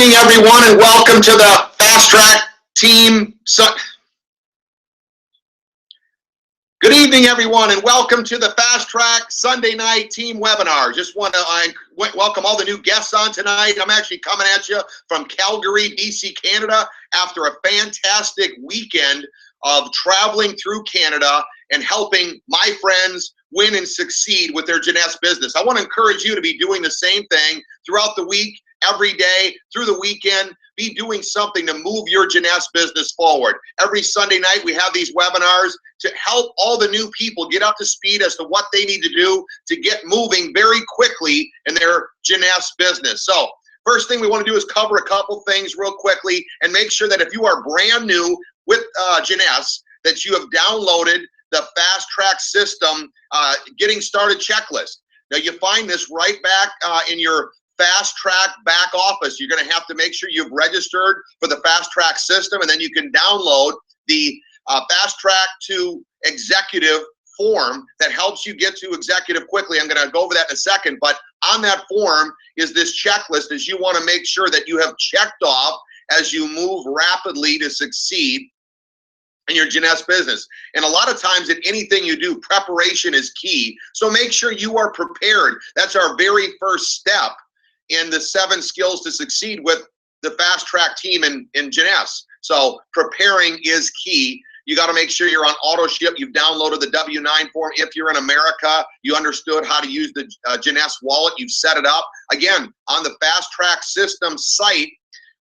evening, everyone, and welcome to the Fast Track Team. Good evening, everyone, and welcome to the Fast Track Sunday Night Team Webinar. Just want to welcome all the new guests on tonight. I'm actually coming at you from Calgary, BC, Canada, after a fantastic weekend of traveling through Canada and helping my friends win and succeed with their Jeunesse business. I want to encourage you to be doing the same thing throughout the week, every day, through the weekend. Be doing something to move your Jeunesse business forward. Every Sunday night, we have these webinars to help all the new people get up to speed as to what they need to do to get moving very quickly in their Jeunesse business. So, first thing we want to do is cover a couple things real quickly and make sure that if you are brand new with Jeunesse, that you have downloaded the Fast Track System Getting Started checklist. Now, you find this right back in your Fast Track back office. You're going to have to make sure you've registered for the Fast Track system, and then you can download the Fast Track to Executive form that helps you get to executive quickly. I'm going to go over that in a second, but on that form is this checklist as you want to make sure that you have checked off as you move rapidly to succeed in your Jeunesse business. And a lot of times in anything you do, preparation is key. So make sure you are prepared. That's our very first step in the 7 skills to succeed with the Fast Track team in Jeunesse. So preparing is key. You got to make sure you're on auto ship. You've downloaded the W-9 form. If you're in America, you understood how to use the Jeunesse wallet. You've set it up. Again, on the Fast Track system site,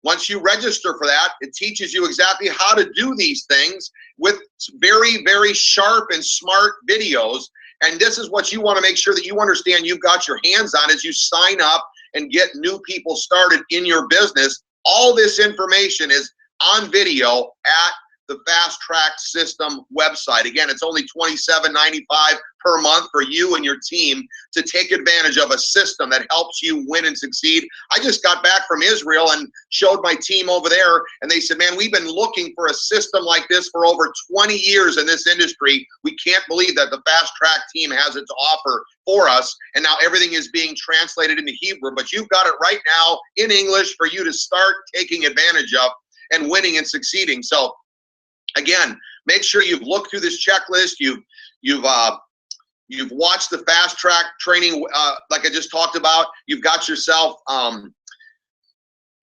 once you register for that, it teaches you exactly how to do these things with very, very sharp and smart videos. And this is what you want to make sure that you understand you've got your hands on as you sign up and get new people started in your business. All this information is on video at the Fast Track System website. Again, it's only $27.95 per month for you and your team to take advantage of a system that helps you win and succeed. I just got back from Israel and showed my team over there, and they said, man, we've been looking for a system like this for over 20 years in this industry. We can't believe that the Fast Track team has it to offer for us, and now everything is being translated into Hebrew, but you've got it right now in English for you to start taking advantage of and winning and succeeding. So again, make sure you've looked through this checklist. You've watched the Fast Track training, like I just talked about. You've got yourself.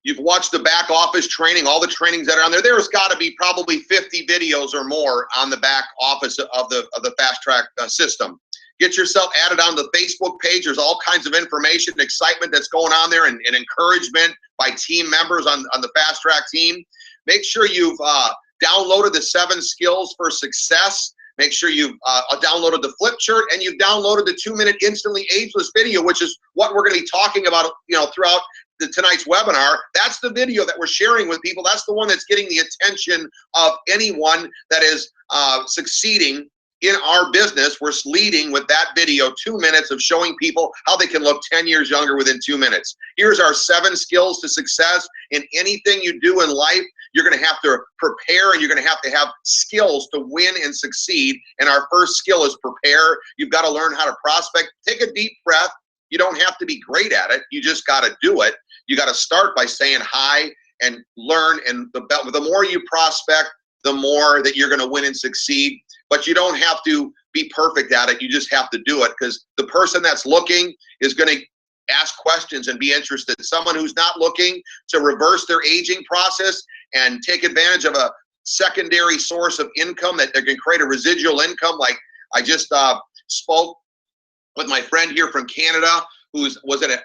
You've watched the back office training, all the trainings that are on there. There's got to be probably 50 videos or more on the back office of the Fast Track system. Get yourself added on the Facebook page. There's all kinds of information, excitement that's going on there, and encouragement by team members on the Fast Track team. Make sure you've downloaded the 7 skills for success. Make sure you've downloaded the flip chart, and you've downloaded the 2-minute instantly ageless video, which is what we're going to be talking about, throughout tonight's webinar. That's the video that we're sharing with people. That's the one that's getting the attention of anyone that is succeeding in our business. We're leading with that video, 2 minutes of showing people how they can look 10 years younger within 2 minutes. Here's our 7 skills to success. In anything you do in life, you're going to have to prepare, and you're going to have skills to win and succeed. And our first skill is prepare. You've got to learn how to prospect. Take a deep breath. You don't have to be great at it. You just got to do it. You got to start by saying hi and learn. And the more you prospect, the more that you're going to win and succeed. But you don't have to be perfect at it. You just have to do it, because the person that's looking is going to ask questions and be interested. Someone who's not looking to reverse their aging process and take advantage of a secondary source of income that they can create a residual income. Like I just spoke with my friend here from Canada, who was at a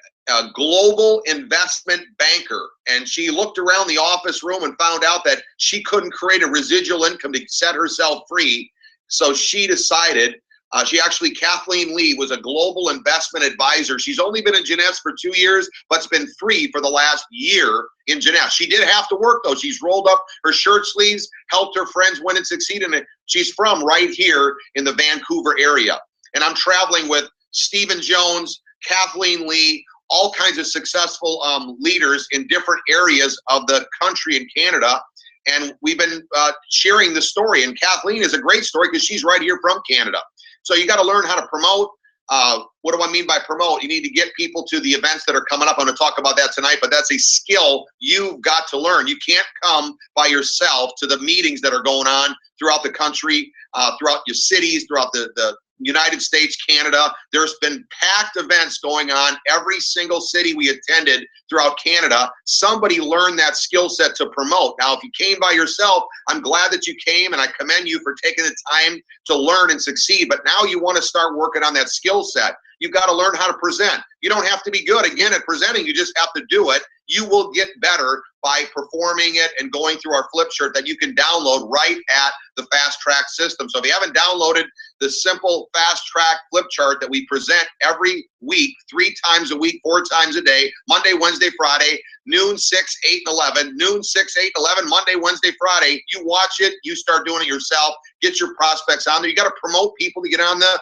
global investment banker, and she looked around the office room and found out that she couldn't create a residual income to set herself free. So she decided, Kathleen Lee was a global investment advisor. She's only been in Jeunesse for 2 years, but's been free for the last year in Jeunesse. She did have to work though. She's rolled up her shirt sleeves, helped her friends win and succeed, and she's from right here in the Vancouver area. And I'm traveling with Stephen Jones, Kathleen Lee, all kinds of successful leaders in different areas of the country in Canada. And we've been sharing the story. And Kathleen is a great story because she's right here from Canada. So you got to learn how to promote, What do I mean by promote? You need to get people to the events that are coming up. I'm going to talk about that tonight, but that's a skill you've got to learn. You can't come by yourself to the meetings that are going on throughout the country, throughout your cities, throughout the United States, Canada. There's been packed events going on every single city we attended throughout Canada. Somebody learned that skill set to promote. Now, if you came by yourself, I'm glad that you came, and I commend you for taking the time to learn and succeed. But now you want to start working on that skill set. You've got to learn how to present. You don't have to be good, again, at presenting. You just have to do it. You will get better by performing it and going through our flip chart that you can download right at the Fast Track system. So if you haven't downloaded the simple Fast Track flip chart that we present every week, 3 times a week, 4 times a day, Monday, Wednesday, Friday, noon, 6, 8, and 11, noon, 6, 8, 11, Monday, Wednesday, Friday, you watch it, you start doing it yourself, get your prospects on there. You got to promote people to get on the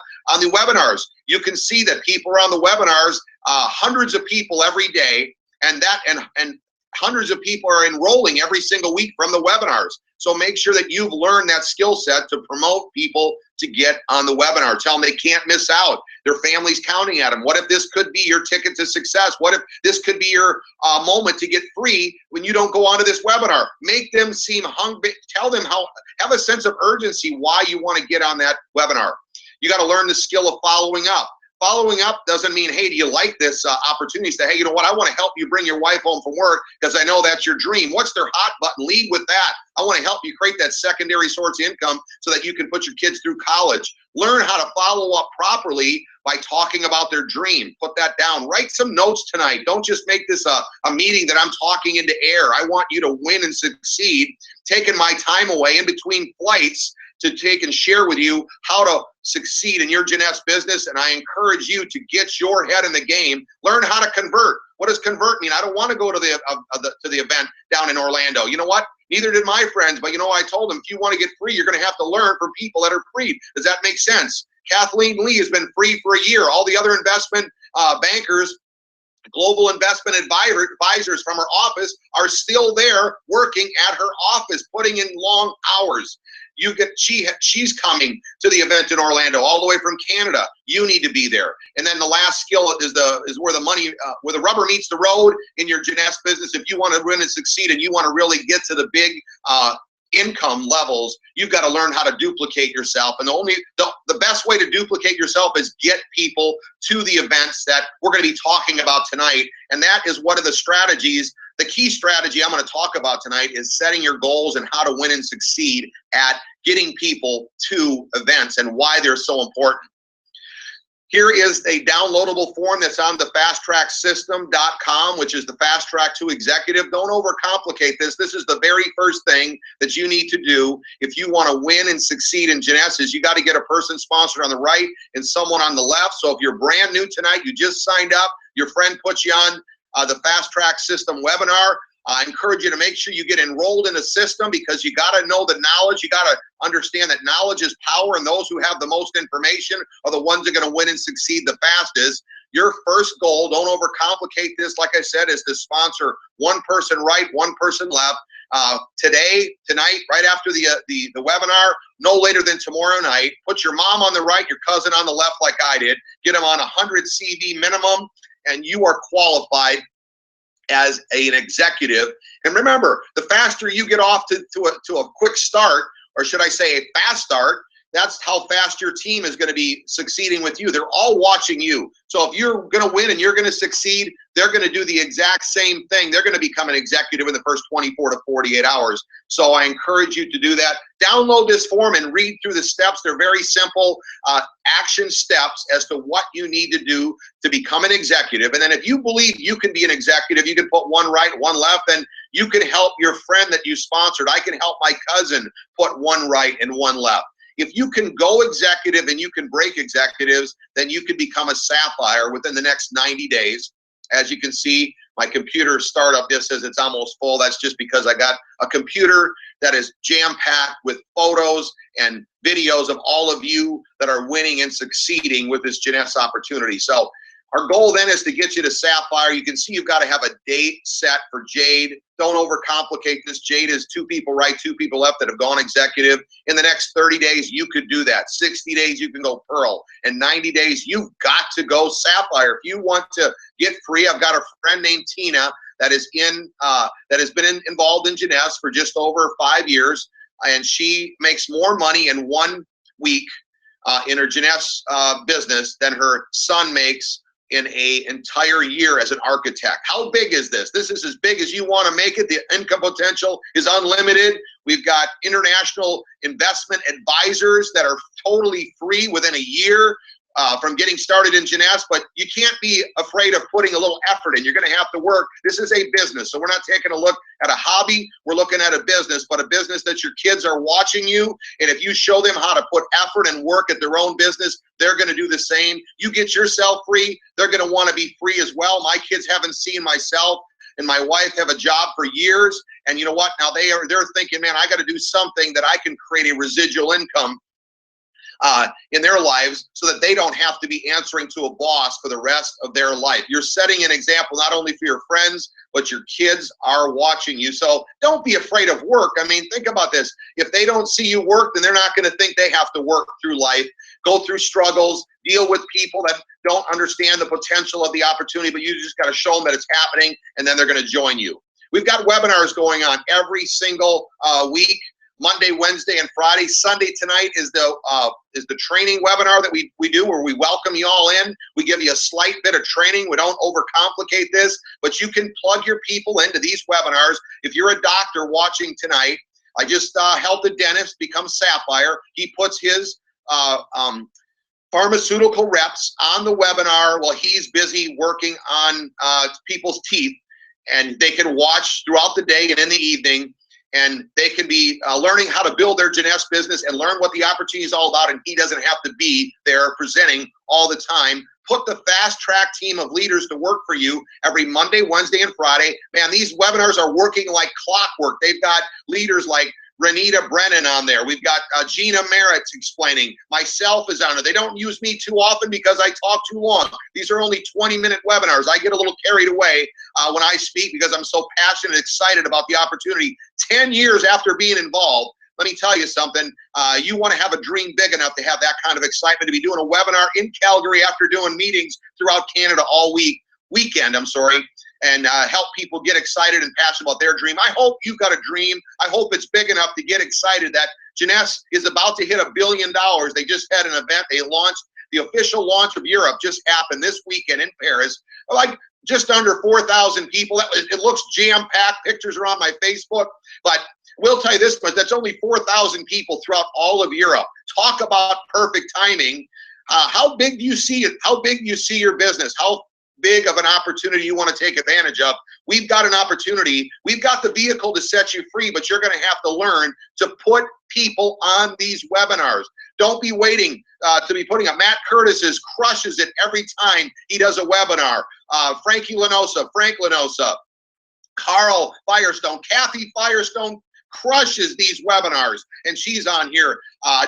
webinars. You can see that people are on the webinars, hundreds of people every day, and hundreds of people are enrolling every single week from the webinars. So make sure that you've learned that skill set to promote people to get on the webinar. Tell them they can't miss out. Their family's counting at them. What if this could be your ticket to success? What if this could be your moment to get free when you don't go onto this webinar? Make them seem hungry. Tell them have a sense of urgency why you want to get on that webinar. You got to learn the skill of following up. Following up doesn't mean, hey, do you like this opportunity? Say, hey, you know what? I want to help you bring your wife home from work because I know that's your dream. What's their hot button? Lead with that. I want to help you create that secondary source of income so that you can put your kids through college. Learn how to follow up properly by talking about their dream. Put that down. Write some notes tonight. Don't just make this a meeting that I'm talking into air. I want you to win and succeed. Taking my time away in between flights to take and share with you how to succeed in your Jeunesse business, and I encourage you to get your head in the game. Learn how to convert. What does convert mean? I don't want to go to the event down in Orlando. You know what? Neither did my friends, but you know, I told them, if you want to get free, you're going to have to learn from people that are free. Does that make sense? Kathleen Lee has been free for a year. All the other investment bankers, global investment advisors from her office are still there working at her office, putting in long hours. She's coming to the event in Orlando, all the way from Canada. You need to be there. And then the last skill is where the money, where the rubber meets the road in your Jeunesse business. If you want to win and succeed, and you want to really get to the big income levels, you've got to learn how to duplicate yourself. And the best way to duplicate yourself is get people to the events that we're going to be talking about tonight. And that is one of the strategies. The key strategy I'm going to talk about tonight is setting your goals and how to win and succeed at getting people to events and why they're so important. Here is a downloadable form that's on the fasttracksystem.com, which is the Fast Track to Executive. Don't overcomplicate this. This is the very first thing that you need to do if you want to win and succeed in Jeunesse. You got to get a person sponsored on the right and someone on the left. So if you're brand new tonight, you just signed up, your friend put you on the Fast Track System webinar, I encourage you to make sure you get enrolled in a system, because you got to know the knowledge. You got to understand that knowledge is power, and those who have the most information are the ones that are going to win and succeed the fastest. Your first goal, don't overcomplicate this, like I said, is to sponsor one person right, one person left. Tonight, right after the webinar, no later than tomorrow night, put your mom on the right, your cousin on the left like I did. Get them on 100 CV minimum, and you are qualified as an executive. And remember, the faster you get off to a quick start, or should I say a fast start, that's how fast your team is going to be succeeding with you. They're all watching you. So if you're going to win and you're going to succeed, they're going to do the exact same thing. They're going to become an executive in the first 24 to 48 hours. So I encourage you to do that. Download this form and read through the steps. They're very simple action steps as to what you need to do to become an executive. And then if you believe you can be an executive, you can put one right, one left, then you can help your friend that you sponsored. I can help my cousin put one right and one left. If you can go executive and you can break executives, then you can become a sapphire within the next 90 days. As you can see, my computer startup just says it's almost full. That's just because I got a computer that is jam-packed with photos and videos of all of you that are winning and succeeding with this Jeunesse opportunity. So Our goal then is to get you to Sapphire. You can see you've got to have a date set for Jade. Don't overcomplicate this. Jade is 2 people right, 2 people left that have gone executive. In the next 30 days, you could do that. 60 days, you can go Pearl. And 90 days, you've got to go Sapphire. If you want to get free, I've got a friend named Tina that is that has been involved in Jeunesse for just over 5 years, and she makes more money in 1 week in her Jeunesse business than her son makes in an entire year as an architect. How big is this? This is as big as you want to make it. The income potential is unlimited. We've got international investment advisors that are totally free within a year from getting started in Jeunesse, but you can't be afraid of putting a little effort in. You're going to have to work. This is a business, so we're not taking a look at a hobby. We're looking at a business, but a business that your kids are watching you, and if you show them how to put effort and work at their own business, they're going to do the same. You get yourself free, they're going to want to be free as well. My kids haven't seen myself and my wife have a job for years, and you know what? Now they're thinking, man, I got to do something that I can create a residual income in their lives so that they don't have to be answering to a boss for the rest of their life. You're setting an example not only for your friends, but your kids are watching you. So don't be afraid of work. I mean, think about this. If they don't see you work, then they're not going to think they have to work through life, go through struggles, deal with people that don't understand the potential of the opportunity, but you just got to show them that it's happening, and then they're going to join you. We've got webinars going on every single week. Monday, Wednesday, and Friday. Sunday tonight is the training webinar that we do, where we welcome you all in. We give you a slight bit of training. We don't overcomplicate this, but you can plug your people into these webinars. If you're a doctor watching tonight, I just helped a dentist become Sapphire. He puts his pharmaceutical reps on the webinar while he's busy working on people's teeth, and they can watch throughout the day and in the evening, and they can be learning how to build their Jeunesse business and learn what the opportunity is all about, and he doesn't have to be there presenting all the time. Put the Fast Track team of leaders to work for you every Monday, Wednesday, and Friday. Man, these webinars are working like clockwork. They've got leaders like Renita Brennan on there. We've got Gina Merritt explaining. Myself is on there. They don't use me too often because I talk too long. These are only 20-minute webinars. I get a little carried away when I speak because I'm so passionate and excited about the opportunity. 10 years after being involved, let me tell you something. You want to have a dream big enough to have that kind of excitement, to be doing a webinar in Calgary after doing meetings throughout Canada all weekend, and help people get excited and passionate about their dream. I hope you've got a dream. I hope it's big enough to get excited that Jeunesse is about to hit $1 billion. They just had an event. They launched, the official launch of Europe just happened this weekend in Paris. Like just under 4,000 people. It looks jam-packed. Pictures are on my Facebook. But we'll tell you this much, that's only 4,000 people throughout all of Europe. Talk about perfect timing. How big do you see it? How big do you see your business? How big of an opportunity you want to take advantage of? We've got an opportunity. We've got the vehicle to set you free, but you're going to have to learn to put people on these webinars. Don't be waiting to be putting up. Matt Curtis crushes it every time he does a webinar. Frank Lanosa, Carl Firestone, Kathy Firestone crushes these webinars, and she's on here.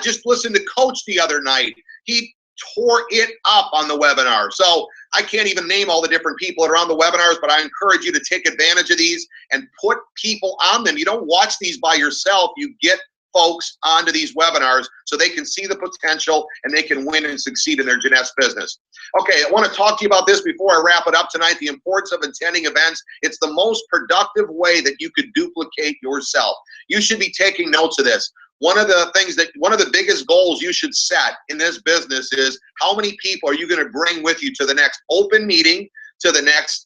Just listened to Coach the other night. He tore it up on the webinar. So I can't even name all the different people that are on the webinars, but I encourage you to take advantage of these and put people on them. You don't watch these by yourself. You get folks onto these webinars so they can see the potential and they can win and succeed in their Jeunesse business. Okay, I want to talk to you about this before I wrap it up tonight, the importance of attending events. It's the most productive way that you could duplicate yourself. You should be taking notes of this. One of the biggest goals you should set in this business is how many people are you going to bring with you to the next open meeting, to the next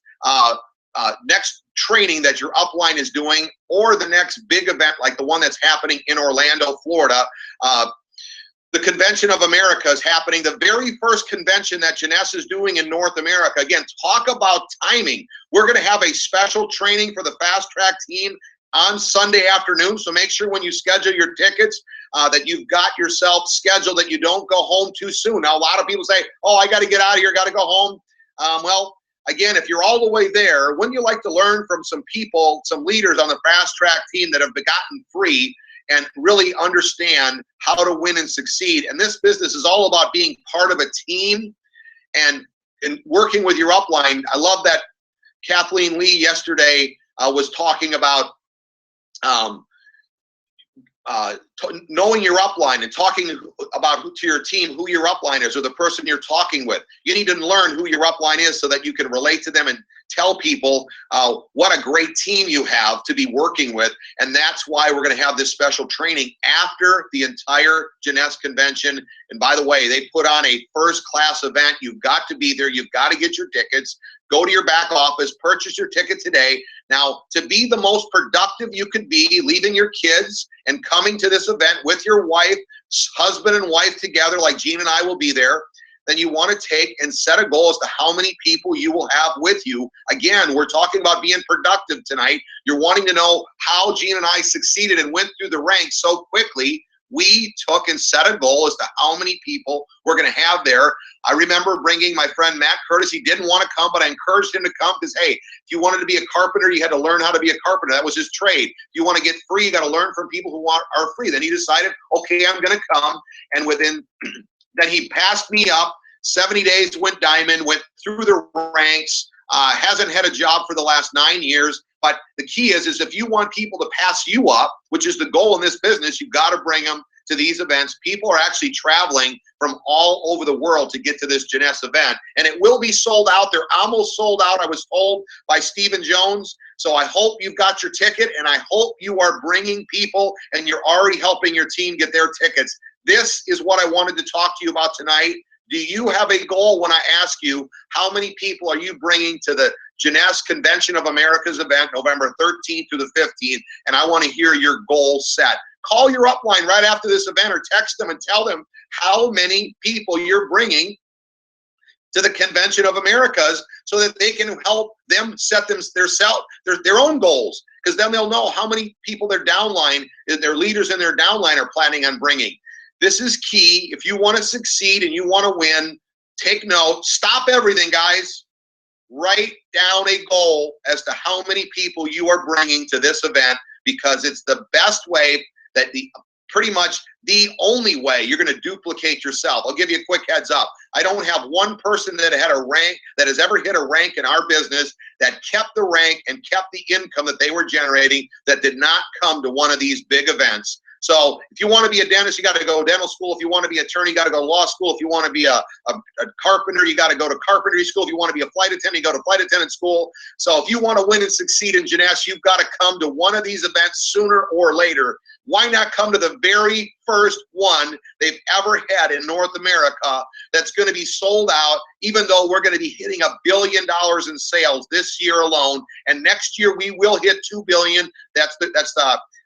next training that your upline is doing, or the next big event like the one that's happening in Orlando, Florida. The Convention of America is happening, the very first convention that Jeunesse is doing in North America. Again, talk about timing. We're going to have a special training for the Fast Track team on Sunday afternoon, so make sure when you schedule your tickets that you've got yourself scheduled, that you don't go home too soon. Now, a lot of people say, oh, I got to get out of here, got to go home. Well, again, if you're all the way there, wouldn't you like to learn from some people, some leaders on the Fast Track team that have gotten free and really understand how to win and succeed? And this business is all about being part of a team and in working with your upline, I love that Kathleen Lee yesterday was talking about knowing your upline and talking about to your team who your upline is or the person you're talking with. You need to learn who your upline is so that you can relate to them and tell people what a great team you have to be working with. And that's why we're going to have this special training after the entire Jeunesse convention. And by the way, they put on a first-class event. You've got to be there. You've got to get your tickets. Go to your back office, purchase your ticket today. Now, to be the most productive you could be, leaving your kids and coming to this event with your wife, husband and wife together, like Gene and I will be there, then you want to take and set a goal as to how many people you will have with you. Again, we're talking about being productive tonight. You're wanting to know how Gene and I succeeded and went through the ranks so quickly. We took and set a goal as to how many people we're going to have there. I remember bringing my friend Matt Curtis. He didn't want to come, but I encouraged him to come because, hey, if you wanted to be a carpenter, you had to learn how to be a carpenter. That was his trade. If you want to get free, you got to learn from people who are free. Then he decided, okay, I'm going to come. And then he passed me up. 70 days, went diamond, went through the ranks, hasn't had a job for the last 9 years. But the key is if you want people to pass you up, which is the goal in this business, you've got to bring them to these events. People are actually traveling from all over the world to get to this Jeunesse event. And it will be sold out. They're almost sold out, I was told by Stephen Jones. So I hope you've got your ticket, and I hope you are bringing people and you're already helping your team get their tickets. This is what I wanted to talk to you about tonight. Do you have a goal when I ask you how many people are you bringing to the Jeunesse Convention of America's event, November 13th through the 15th? And I want to hear your goal set. Call your upline right after this event or text them and tell them how many people you're bringing to the Convention of Americas so that they can help them set their own goals, because then they'll know how many people their downline, their leaders in their downline are planning on bringing. This is key. If you want to succeed and you want to win, take note. Stop everything, guys. Write down a goal as to how many people you are bringing to this event, because it's the best way, that pretty much the only way you're going to duplicate yourself. I'll give you a quick heads up. I don't have one person that had a rank, that has ever hit a rank in our business, that kept the rank and kept the income that they were generating, that did not come to one of these big events. So if you want to be a dentist, you got to go to dental school. If you want to be an attorney, you got to go to law school. If you want to be a carpenter, you got to go to carpentry school. If you want to be a flight attendant, you go to flight attendant school. So if you want to win and succeed in Jeunesse, you've got to come to one of these events sooner or later. Why not come to the very first one they've ever had in North America that's going to be sold out, even though we're going to be hitting $1 billion in sales this year alone. And next year we will hit $2 billion. That's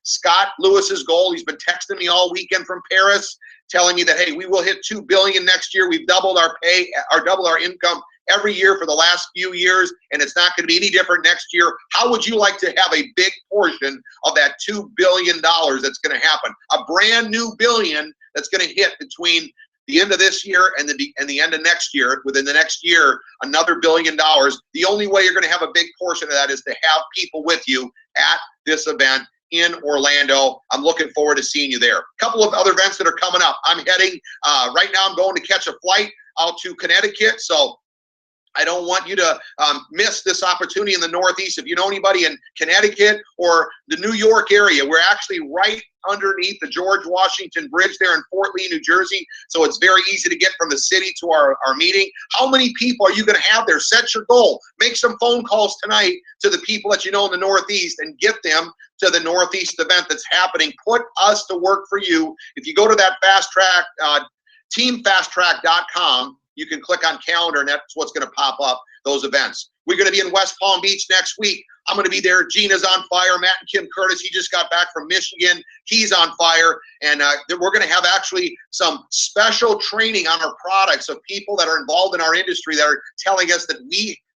Scott Lewis's goal. He's been texting me all weekend from Paris, telling me that, hey, we will hit $2 billion next year. We've doubled our pay, or doubled our income every year for the last few years, and it's not going to be any different next year. How would you like to have a big portion of that $2 billion that's going to happen? A brand new billion that's going to hit between the end of this year and the end of next year. Within the next year, another $1 billion. The only way you're going to have a big portion of that is to have people with you at this event in Orlando. I'm looking forward to seeing you there. A couple of other events that are coming up. I'm heading, right now I'm going to catch a flight out to Connecticut, so I don't want you to miss this opportunity in the Northeast. If you know anybody in Connecticut or the New York area, we're actually right underneath the George Washington Bridge there in Fort Lee, New Jersey. So it's very easy to get from the city to our meeting. How many people are you going to have there? Set your goal. Make some phone calls tonight to the people that you know in the Northeast and get them to the Northeast event that's happening. Put us to work for you. If you go to that Fast Track, teamfasttrack.com, you can click on calendar, and that's what's going to pop up, those events. We're going to be in West Palm Beach next week. I'm going to be there. Gina's on fire. Matt and Kim Curtis, he just got back from Michigan. He's on fire. And we're going to have actually some special training on our products of people that are involved in our industry that are telling us that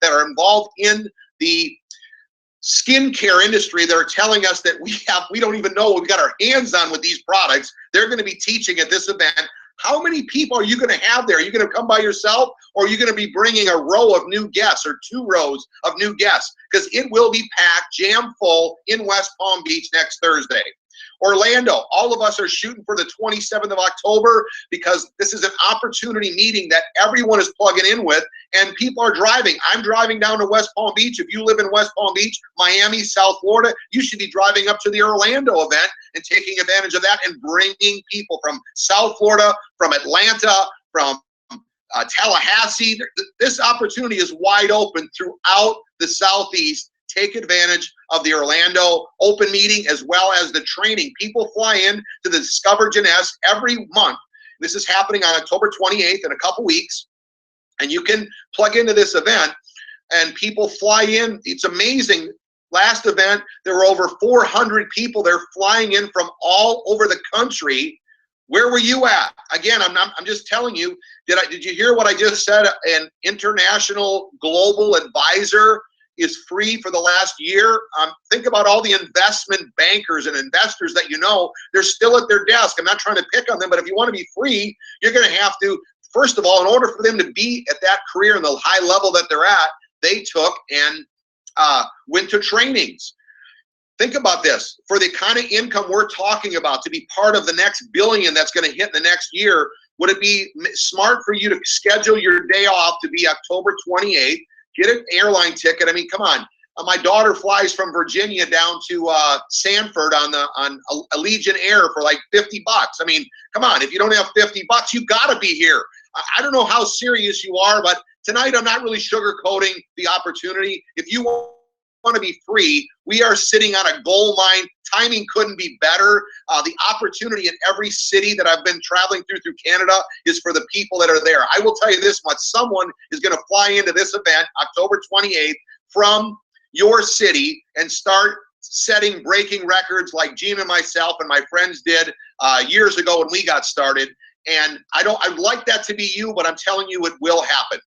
are involved in the skincare industry, that are telling us that we don't even know what we've got our hands on with these products. They're going to be teaching at this event. How many people are you going to have there? Are you going to come by yourself, or are you going to be bringing a row of new guests or 2 rows of new guests? Because it will be packed, jam full in West Palm Beach next Thursday. Orlando, all of us are shooting for the 27th of October, because this is an opportunity meeting that everyone is plugging in with, and people are driving. I'm driving down to West Palm Beach. If you live in West Palm Beach, Miami, South Florida, you should be driving up to the Orlando event and taking advantage of that and bringing people from South Florida, from Atlanta, from Tallahassee. This opportunity is wide open throughout the Southeast. Take advantage of the Orlando Open meeting as well as the training. People fly in to the Discover Jeunesse every month. This is happening on October 28th in a couple weeks. And you can plug into this event and people fly in. It's amazing. Last event, there were over 400 people. They're flying in from all over the country. Where were you at? Again, I'm just telling you, did you hear what I just said? An international global advisor is free for the last year. Think about all the investment bankers and investors that you know, they're still at their desk. I'm not trying to pick on them, but if you want to be free, you're going to have to, first of all, in order for them to be at that career and the high level that they're at, they took and went to trainings. Think about this. For the kind of income we're talking about, to be part of the next billion that's going to hit in the next year, would it be smart for you to schedule your day off to be October 28th? Get an airline ticket. I mean, come on. My daughter flies from Virginia down to Sanford on Allegiant Air for like $50. I mean, come on. If you don't have $50, you got to be here. I don't know how serious you are, but tonight I'm not really sugarcoating the opportunity. If you want to be free, we are sitting on a gold mine. Timing couldn't be better. The opportunity in every city that I've been traveling through Canada is for the people that are there. I will tell you this much. Someone is going to fly into this event October 28th from your city and start setting breaking records like Gene and myself and my friends did years ago when we got started. And I'd like that to be you, but I'm telling you it will happen.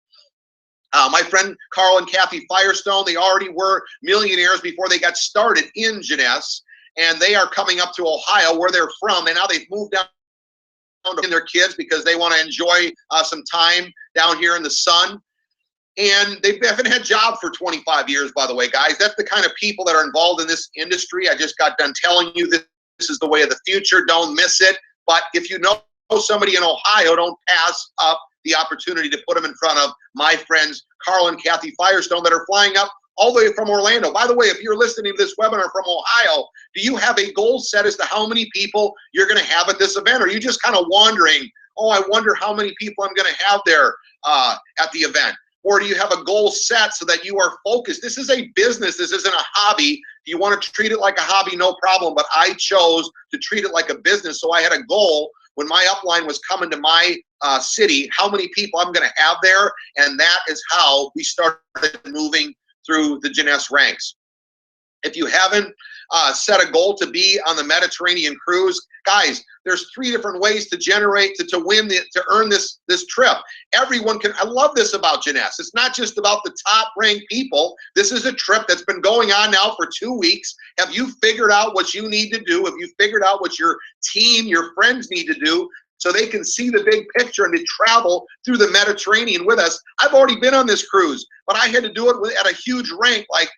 My friend Carl and Kathy Firestone, they already were millionaires before they got started in Jeunesse, and they are coming up to Ohio where they're from, and now they've moved down to their kids because they want to enjoy some time down here in the sun. And they haven't had jobs for 25 years, by the way, guys. That's the kind of people that are involved in this industry. I just got done telling you that this is the way of the future. Don't miss it. But if you know somebody in Ohio, don't pass up the opportunity to put them in front of my friends Carl and Kathy Firestone that are flying up all the way from Orlando. By the way, if you're listening to this webinar from Ohio, do you have a goal set as to how many people you're going to have at this event? Or are you just kind of wondering, oh, I wonder how many people I'm going to have there at the event? Or do you have a goal set so that you are focused? This is a business. This isn't a hobby. If you want to treat it like a hobby, no problem. But I chose to treat it like a business. So I had a goal when my upline was coming to my city, how many people I'm going to have there. And that is how we started moving through the Jeunesse ranks. If you haven't set a goal to be on the Mediterranean cruise, guys, there's 3 different ways to generate, to win, to earn this trip. Everyone can. I love this about Jeunesse. It's not just about the top ranked people. This is a trip that's been going on now for 2 weeks. Have you figured out what you need to do? Have you figured out what your team, your friends need to do so they can see the big picture and to travel through the Mediterranean with us? I've already been on this cruise, but I had to do it at a huge rank, like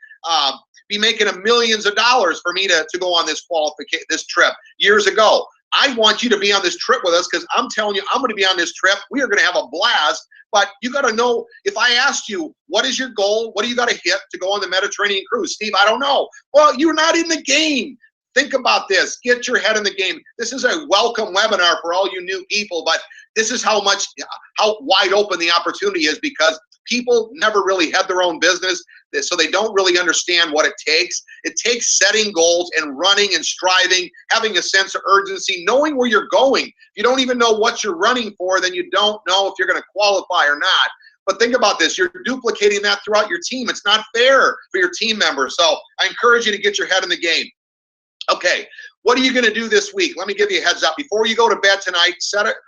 be making millions of dollars for me to go on this trip years ago. I want you to be on this trip with us because I'm telling you, I'm going to be on this trip. We are going to have a blast. But you got to know, if I asked you, what is your goal? What do you got to hit to go on the Mediterranean cruise? Steve, I don't know. Well, you're not in the game. Think about this. Get your head in the game. This is a welcome webinar for all you new people, but this is how wide open the opportunity is, because people never really had their own business, so they don't really understand what it takes. It takes setting goals and running and striving, having a sense of urgency, knowing where you're going. If you don't even know what you're running for, then you don't know if you're going to qualify or not. But think about this. You're duplicating that throughout your team. It's not fair for your team members. So I encourage you to get your head in the game. Okay, what are you going to do this week? Let me give you a heads up. Before you go to bed tonight,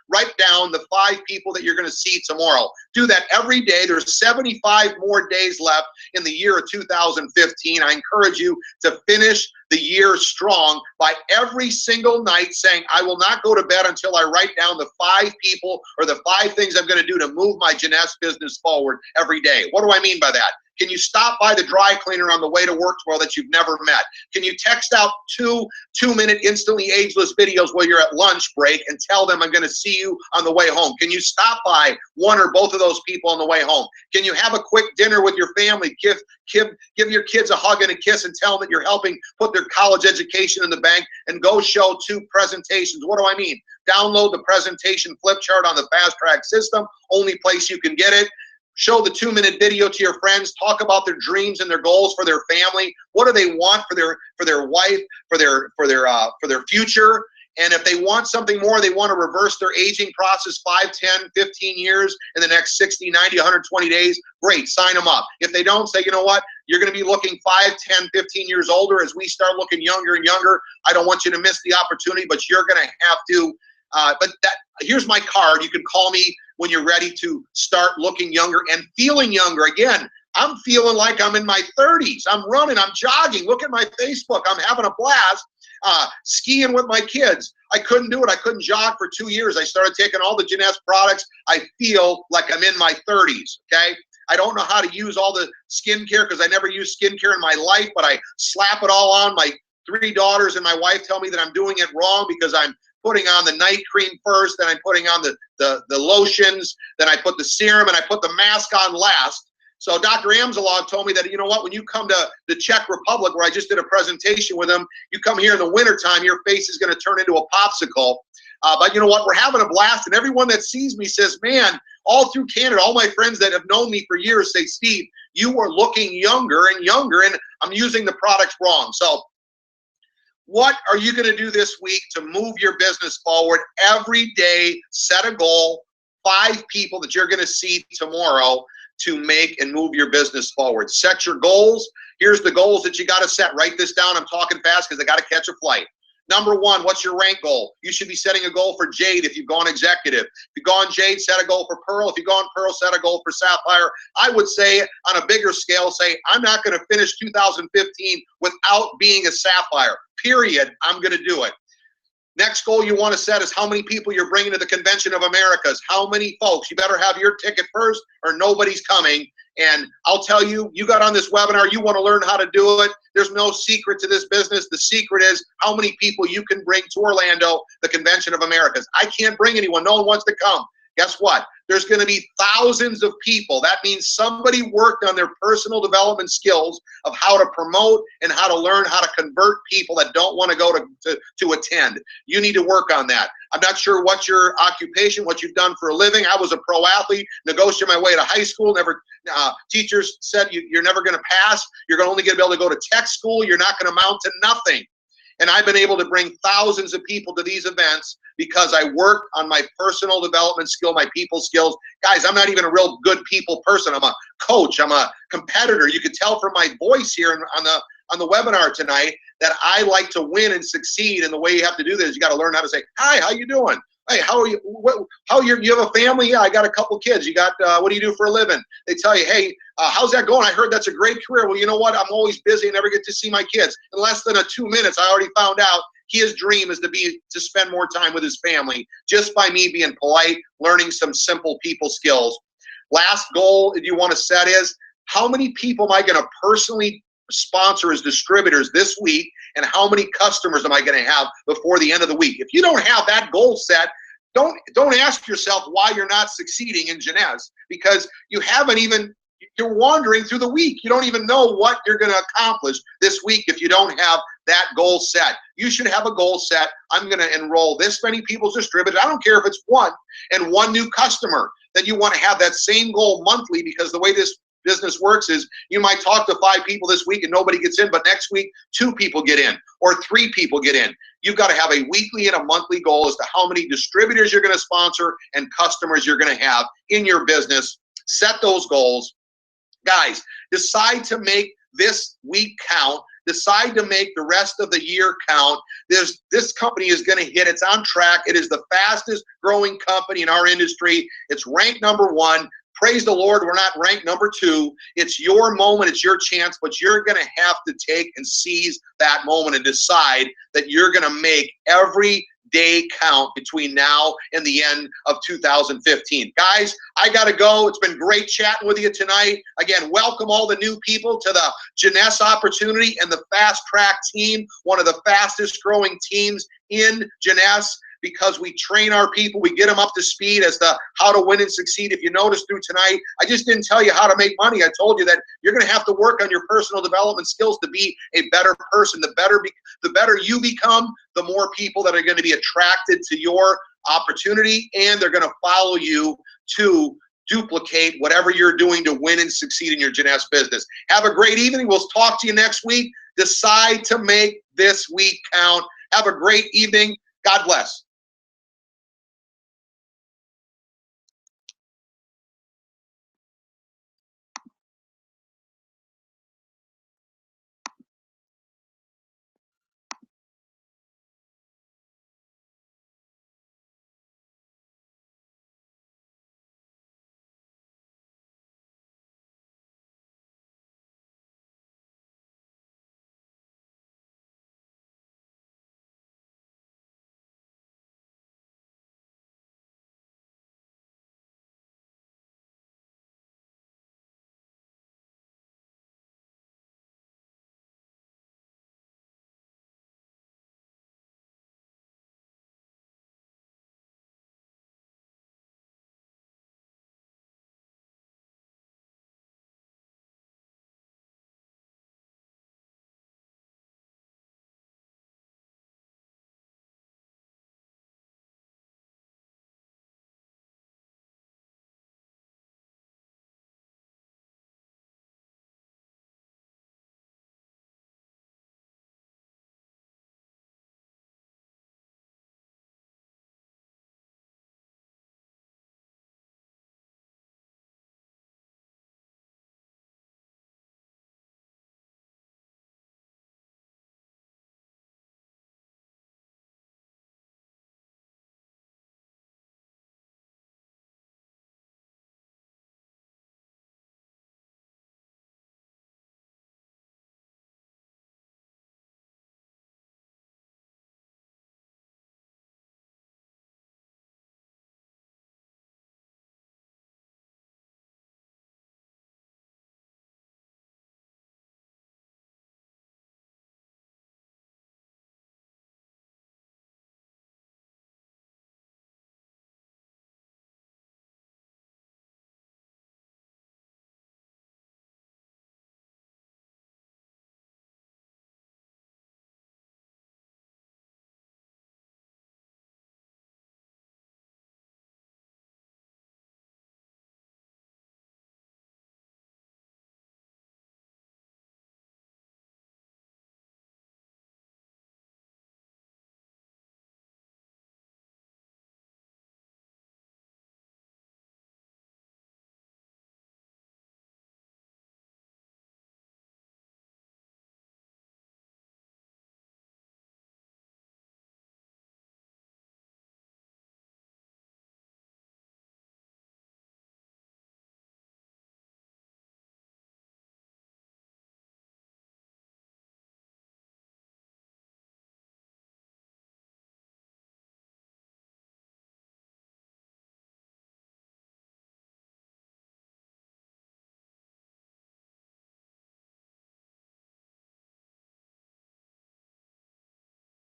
write down the 5 people that you're going to see tomorrow. Do that every day. There's 75 more days left in the year of 2015. I encourage you to finish the year strong by every single night saying, I will not go to bed until I write down the 5 people or the 5 things I'm going to do to move my Jeunesse business forward every day. What do I mean by that? Can you stop by the dry cleaner on the way to work tomorrow that you've never met? Can you text out 2 2-minute 2-minute instantly ageless videos while you're at lunch break and tell them I'm going to see you on the way home? Can you stop by one or both of those people on the way home? Can you have a quick dinner with your family? Give your kids a hug and a kiss and tell them that you're helping put their college education in the bank, and go show 2 presentations. What do I mean? Download the presentation flip chart on the Fast Track system, only place you can get it. Show the 2-minute video to your friends. Talk about their dreams and their goals for their family. What do they want for their wife, for their future? And if they want something more, they want to reverse their aging process 5, 10, 15 years in the next 60, 90, 120 days, great, sign them up. If they don't, say, you know what, you're going to be looking 5, 10, 15 years older as we start looking younger and younger. I don't want you to miss the opportunity, but you're going to have to. Here's my card. You can call me when you're ready to start looking younger and feeling younger. Again, I'm feeling like I'm in my 30s. I'm running, I'm jogging. Look at my Facebook. I'm having a blast. Skiing with my kids. I couldn't do it. I couldn't jog for 2 years. I started taking all the Jeunesse products. I feel like I'm in my 30s, okay? I don't know how to use all the skincare because I never used skincare in my life, but I slap it all on. My 3 daughters and my wife tell me that I'm doing it wrong because I'm putting on the night cream first, then I'm putting on the lotions, then I put the serum, and I put the mask on last. So Dr. Amzalog told me that, you know what, when you come to the Czech Republic, where I just did a presentation with him, you come here in the wintertime, your face is going to turn into a popsicle. But you know what, we're having a blast, and everyone that sees me says, man, all through Canada, all my friends that have known me for years say, Steve, you are looking younger and younger, and I'm using the products wrong. So what are you going to do this week to move your business forward? Every day, set a goal, 5 people that you're going to see tomorrow to make and move your business forward. Set your goals. Here's the goals that you got to set. Write this down. I'm talking fast because I got to catch a flight. Number 1, what's your rank goal? You should be setting a goal for Jade if you've gone executive. If you've gone Jade, set a goal for Pearl. If you've gone Pearl, set a goal for Sapphire. I would say on a bigger scale, say, I'm not going to finish 2015 without being a Sapphire. Period. I'm going to do it. Next goal you want to set is how many people you're bringing to the Convention of Americas. How many folks? You better have your ticket first or nobody's coming. And I'll tell you, you got on this webinar, you want to learn how to do it. There's no secret to this business. The secret is how many people you can bring to Orlando, the Convention of Americas. I can't bring anyone. No one wants to come. Guess what? There's going to be thousands of people. That means somebody worked on their personal development skills of how to promote and how to learn how to convert people that don't want to go to attend. You need to work on that. I'm not sure what your occupation, what you've done for a living. I was a pro athlete, negotiated my way to high school. Teachers said you're never going to pass. You're only going to be able to go to tech school. You're not going to amount to nothing. And I've been able to bring thousands of people to these events because I worked on my personal development skill, my people skills. Guys, I'm not even a real good people person. I'm a coach. I'm a competitor. You can tell from my voice here on the webinar tonight that I like to win and succeed. And the way you have to do this, you got to learn how to say, hi, how you doing? Hey, how are you? You have a family? Yeah, I got a couple kids. You got, what do you do for a living? They tell you, hey, how's that going? I heard that's a great career. Well, you know what? I'm always busy and never get to see my kids. In less than 2 minutes, I already found out his dream is to spend more time with his family just by me being polite, learning some simple people skills. Last goal that you want to set is how many people am I going to personally sponsor as distributors this week, and how many customers am I going to have before the end of the week? If you don't have that goal set, don't ask yourself why you're not succeeding in Jeunesse, because you're wandering through the week. You don't even know what you're going to accomplish this week if you don't have that goal set. You should have a goal set. I'm going to enroll this many people as distributors. I don't care if it's 1 and 1 new customer. Then you want to have that same goal monthly, because the way this business works is you might talk to 5 people this week and nobody gets in, but next week 2 people get in or 3 people get in. You've got to have a weekly and a monthly goal as to how many distributors you're going to sponsor and customers you're going to have in your business. Set those goals. Guys, decide to make this week count. Decide to make the rest of the year count. This company is going to hit. It's on track. It is the fastest growing company in our industry. It's ranked number 1. Praise the Lord, we're not ranked number 2. It's your moment, it's your chance, but you're going to have to take and seize that moment and decide that you're going to make every day count between now and the end of 2015. Guys, I got to go. It's been great chatting with you tonight. Again, welcome all the new people to the Jeunesse Opportunity and the Fast Track team, one of the fastest growing teams in Jeunesse, because we train our people, we get them up to speed as to how to win and succeed. If you noticed through tonight, I just didn't tell you how to make money. I told you that you're going to have to work on your personal development skills to be a better person. The better you become, the more people that are going to be attracted to your opportunity, and they're going to follow you to duplicate whatever you're doing to win and succeed in your Jeunesse business. Have a great evening. We'll talk to you next week. Decide to make this week count. Have a great evening. God bless.